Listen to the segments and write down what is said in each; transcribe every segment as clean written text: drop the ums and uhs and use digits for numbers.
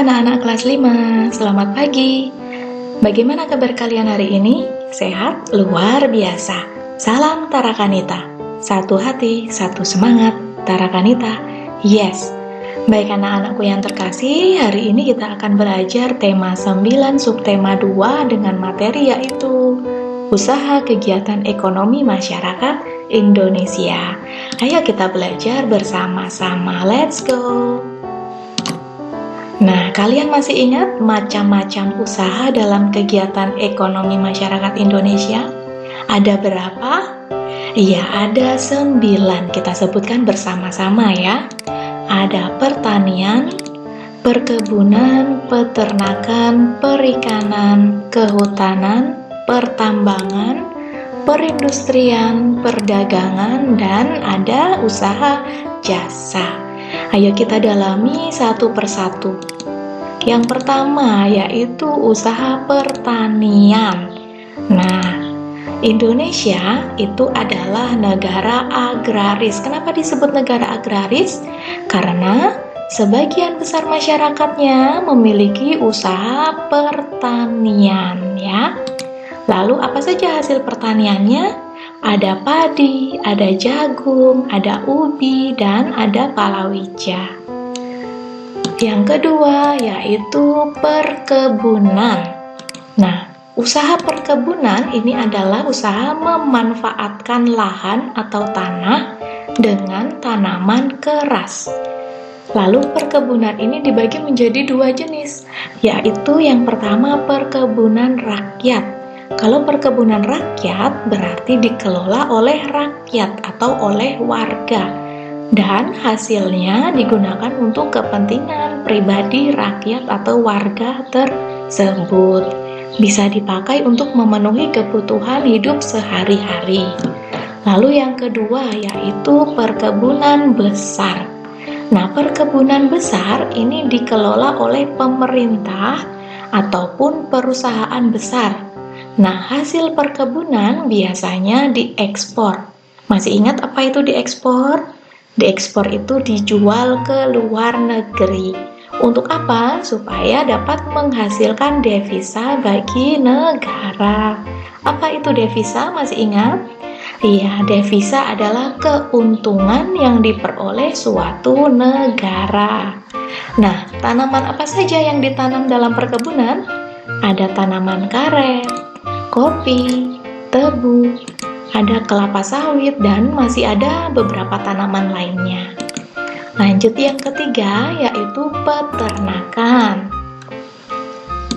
anak-anak kelas 5, selamat pagi. Bagaimana kabar kalian hari ini? Sehat? Luar biasa. Salam Tarakanita. Satu hati, satu semangat, Tarakanita. Yes. Baik anak-anakku yang terkasih, hari ini kita akan belajar tema 9 subtema 2 dengan materi yaitu Usaha Kegiatan Ekonomi Masyarakat Indonesia. Ayo kita belajar bersama-sama. Let's go! Nah, kalian masih ingat macam-macam usaha dalam kegiatan ekonomi masyarakat Indonesia? Ada berapa? Iya, ada 9. Kita sebutkan bersama-sama ya. Ada pertanian, perkebunan, peternakan, perikanan, kehutanan, pertambangan, perindustrian, perdagangan, dan ada usaha jasa. Ayo kita dalami satu persatu. Yang pertama yaitu usaha pertanian. Nah, Indonesia itu adalah negara agraris. Kenapa disebut negara agraris? Karena sebagian besar masyarakatnya memiliki usaha pertanian ya. Lalu apa saja hasil pertaniannya? Ada padi, ada jagung, ada ubi, dan ada palawija. Yang kedua yaitu perkebunan. Nah, usaha perkebunan ini adalah usaha memanfaatkan lahan atau tanah dengan tanaman keras. Lalu perkebunan ini dibagi menjadi 2 jenis, yaitu yang pertama perkebunan rakyat. Kalau perkebunan rakyat berarti dikelola oleh rakyat atau oleh warga dan hasilnya digunakan untuk kepentingan pribadi rakyat atau warga tersebut. Bisa dipakai untuk memenuhi kebutuhan hidup sehari-hari. Lalu yang kedua yaitu perkebunan besar. Nah, perkebunan besar ini dikelola oleh pemerintah ataupun perusahaan besar. Nah, hasil perkebunan biasanya diekspor. Masih ingat apa itu diekspor? Diekspor itu dijual ke luar negeri. Untuk apa? Supaya dapat menghasilkan devisa bagi negara. Apa itu devisa? Masih ingat? Iya, devisa adalah keuntungan yang diperoleh suatu negara. Nah, tanaman apa saja yang ditanam dalam perkebunan? Ada tanaman karet, kopi, tebu, ada kelapa sawit, dan masih ada beberapa tanaman lainnya. Lanjut yang ketiga yaitu peternakan.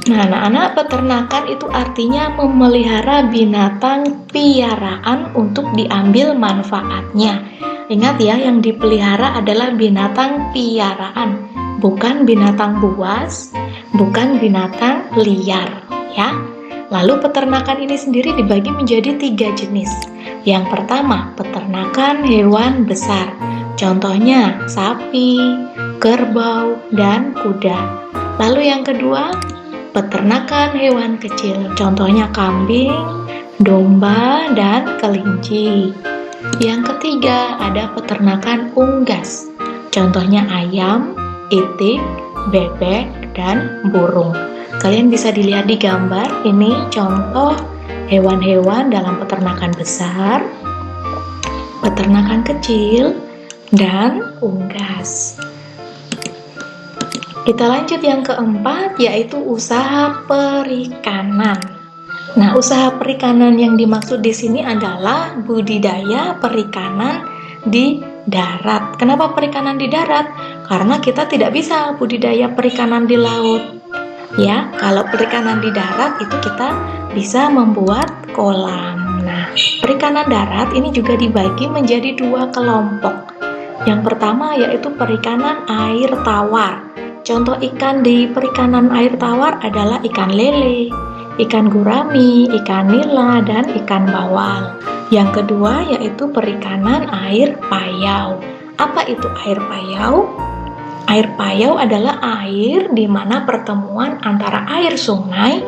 Nah, anak-anak, peternakan itu artinya memelihara binatang piaraan untuk diambil manfaatnya. Ingat ya, yang dipelihara adalah binatang piaraan, bukan binatang buas, bukan binatang liar ya. Lalu peternakan ini sendiri dibagi menjadi 3 jenis. Yang pertama, peternakan hewan besar. Contohnya sapi, kerbau, dan kuda. Lalu yang kedua, peternakan hewan kecil. Contohnya kambing, domba, dan kelinci. Yang ketiga, ada peternakan unggas. Contohnya ayam, itik, bebek, dan burung. Kalian bisa dilihat di gambar, ini contoh hewan-hewan dalam peternakan besar, peternakan kecil, dan unggas. Kita lanjut yang keempat, yaitu usaha perikanan. Nah, usaha perikanan yang dimaksud di sini adalah budidaya perikanan di darat. Kenapa perikanan di darat? Karena kita tidak bisa budidaya perikanan di laut. Ya, kalau perikanan di darat itu kita bisa membuat kolam. Nah, perikanan darat ini juga dibagi menjadi 2 kelompok. Yang pertama yaitu perikanan air tawar. Contoh ikan di perikanan air tawar adalah ikan lele, ikan gurami, ikan nila, dan ikan bawal. Yang kedua yaitu perikanan air payau. Apa itu air payau? Air payau adalah air di mana pertemuan antara air sungai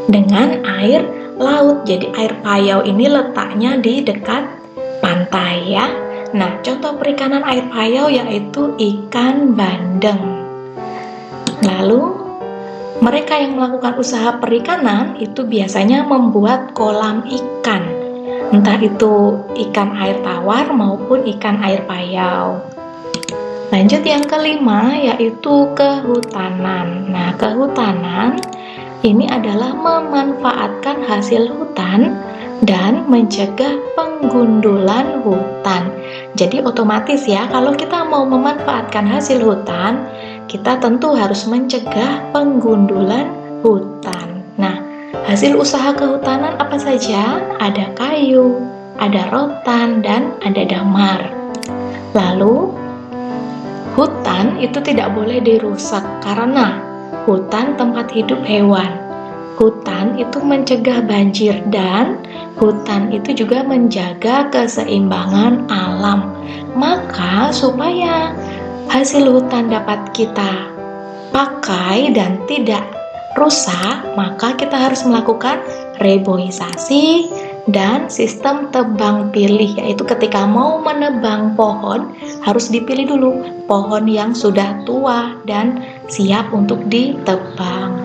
dengan air laut. Jadi air payau ini letaknya di dekat pantai ya. Nah, contoh perikanan air payau yaitu ikan bandeng. Lalu mereka yang melakukan usaha perikanan itu biasanya membuat kolam ikan, entah itu ikan air tawar maupun ikan air payau. Lanjut yang kelima, yaitu kehutanan. Nah, kehutanan ini adalah memanfaatkan hasil hutan dan mencegah penggundulan hutan. Jadi otomatis ya, kalau kita mau memanfaatkan hasil hutan, kita tentu harus mencegah penggundulan hutan. Nah, hasil usaha kehutanan apa saja? Ada kayu, ada rotan, dan ada damar. Lalu, hutan itu tidak boleh dirusak karena hutan tempat hidup hewan. Hutan itu mencegah banjir dan hutan itu juga menjaga keseimbangan alam. Maka supaya hasil hutan dapat kita pakai dan tidak rusak, maka kita harus melakukan reboisasi dan sistem tebang pilih, yaitu ketika mau menebang pohon harus dipilih dulu pohon yang sudah tua dan siap untuk ditebang.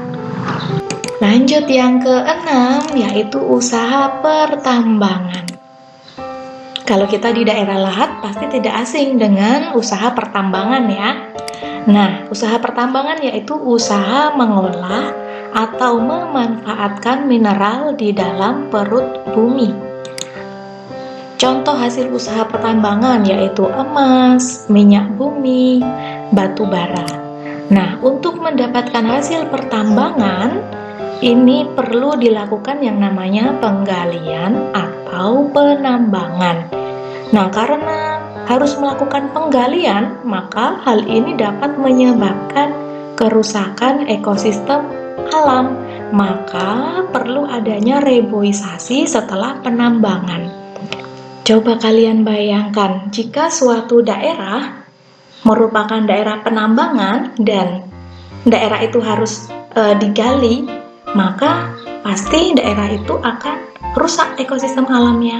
Lanjut yang keenam, yaitu usaha pertambangan. Kalau kita di daerah lahat pasti tidak asing dengan usaha pertambangan ya. Nah, usaha pertambangan yaitu usaha mengolah atau memanfaatkan mineral di dalam perut bumi. Contoh hasil usaha pertambangan yaitu emas, minyak bumi, batu bara. Nah, untuk mendapatkan hasil pertambangan, ini perlu dilakukan yang namanya penggalian atau penambangan. Nah, karena harus melakukan penggalian, maka hal ini dapat menyebabkan kerusakan ekosistem alam. Maka perlu adanya reboisasi setelah penambangan. Coba kalian bayangkan, jika suatu daerah merupakan daerah penambangan dan daerah itu harus digali, maka pasti daerah itu akan rusak ekosistem alamnya.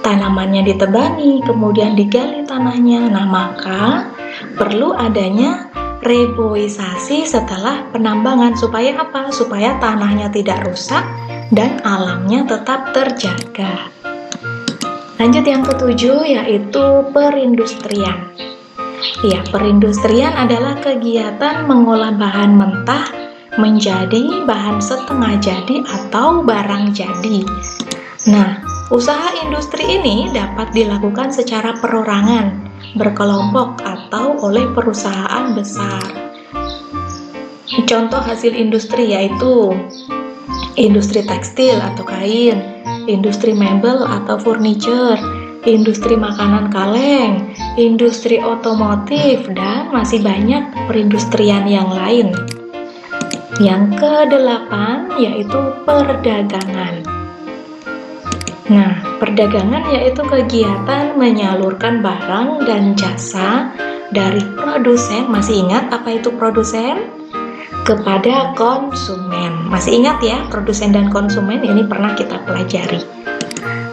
Tanamannya ditebangi, kemudian digali tanahnya. Nah, maka perlu adanya reboisasi setelah penambangan. Supaya apa? Supaya tanahnya tidak rusak dan alamnya tetap terjaga. Lanjut yang ketujuh, yaitu perindustrian. Ya, perindustrian adalah kegiatan mengolah bahan mentah menjadi bahan setengah jadi atau barang jadi. Nah, usaha industri ini dapat dilakukan secara perorangan, berkelompok, atau oleh perusahaan besar. Contoh hasil industri yaitu industri tekstil atau kain, industri mebel atau furniture, industri makanan kaleng, industri otomotif, dan masih banyak perindustrian yang lain. Yang kedelapan yaitu perdagangan. Nah, perdagangan yaitu kegiatan menyalurkan barang dan jasa dari produsen, masih ingat apa itu produsen? Kepada konsumen. Masih ingat ya, produsen dan konsumen ini pernah kita pelajari.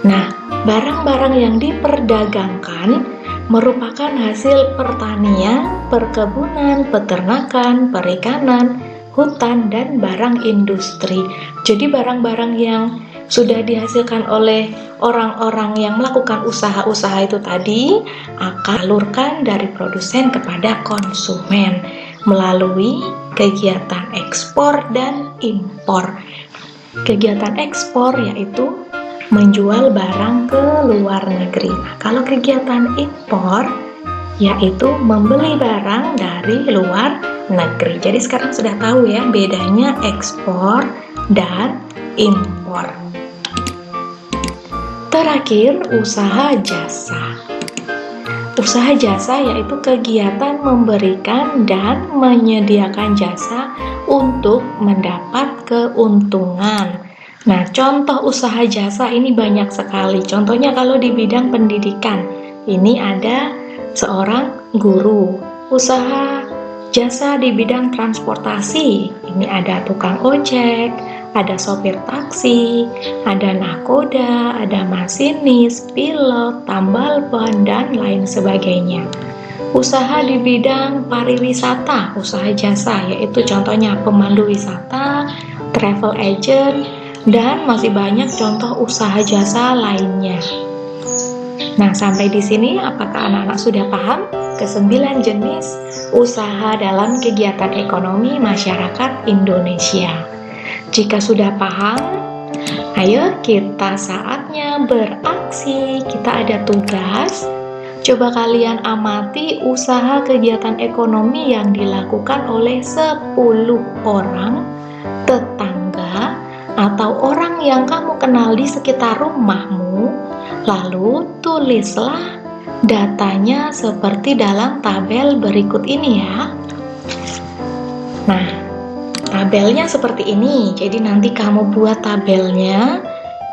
Nah, barang-barang yang diperdagangkan merupakan hasil pertanian, perkebunan, peternakan, perikanan, hutan, dan barang industri. Jadi barang-barang yang sudah dihasilkan oleh orang-orang yang melakukan usaha-usaha itu tadi akan alurkan dari produsen kepada konsumen melalui kegiatan ekspor dan impor. Kegiatan ekspor yaitu menjual barang ke luar negeri. Nah, kalau kegiatan impor yaitu membeli barang dari luar negeri. Jadi sekarang sudah tahu ya bedanya ekspor dan impor. Terakhir, usaha jasa. Usaha jasa yaitu kegiatan memberikan dan menyediakan jasa untuk mendapat keuntungan. Nah, contoh usaha jasa ini banyak sekali. Contohnya kalau di bidang pendidikan, ini ada seorang guru. Usaha jasa di bidang transportasi, ini ada tukang ojek, ada sopir taksi, ada nahkoda, ada masinis, pilot, tambal ban, dan lain sebagainya. Usaha di bidang pariwisata, usaha jasa, yaitu contohnya pemandu wisata, travel agent, dan masih banyak contoh usaha jasa lainnya. Nah, sampai di sini apakah anak-anak sudah paham ke-9 jenis usaha dalam kegiatan ekonomi masyarakat Indonesia? Jika sudah paham, ayo kita saatnya beraksi. Kita ada tugas. Coba kalian amati usaha kegiatan ekonomi yang dilakukan oleh 10 orang tetangga atau orang yang kamu kenal di sekitar rumahmu. Lalu tulislah datanya seperti dalam tabel berikut ini ya. Nah, tabelnya seperti ini. Jadi nanti kamu buat tabelnya.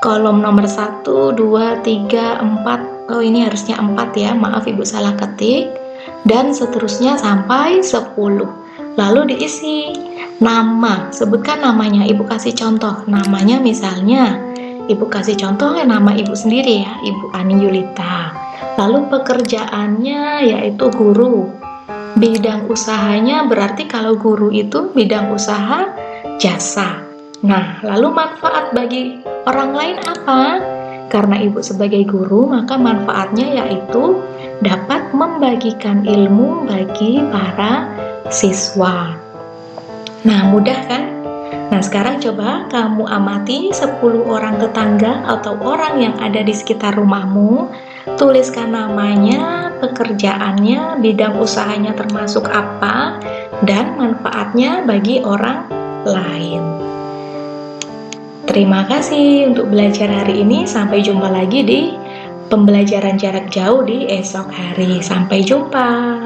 Kolom nomor 1, 2, 3, 4. Oh, ini harusnya 4 ya. Maaf Ibu salah ketik. Dan seterusnya sampai 10. Lalu diisi nama. Sebutkan namanya. Ibu kasih contoh. Namanya misalnya Ibu kasih contoh nama Ibu sendiri ya, Ibu Ani Yulita. Lalu pekerjaannya yaitu guru. Bidang usahanya berarti kalau guru itu bidang usaha jasa. Nah, lalu manfaat bagi orang lain apa? Karena Ibu sebagai guru, maka manfaatnya yaitu dapat membagikan ilmu bagi para siswa. Nah, mudah kan? Nah, sekarang coba kamu amati 10 orang tetangga atau orang yang ada di sekitar rumahmu. Tuliskan namanya, pekerjaannya, bidang usahanya termasuk apa, dan manfaatnya bagi orang lain. Terima kasih untuk belajar hari ini. Sampai jumpa lagi di pembelajaran jarak jauh di esok hari. Sampai jumpa.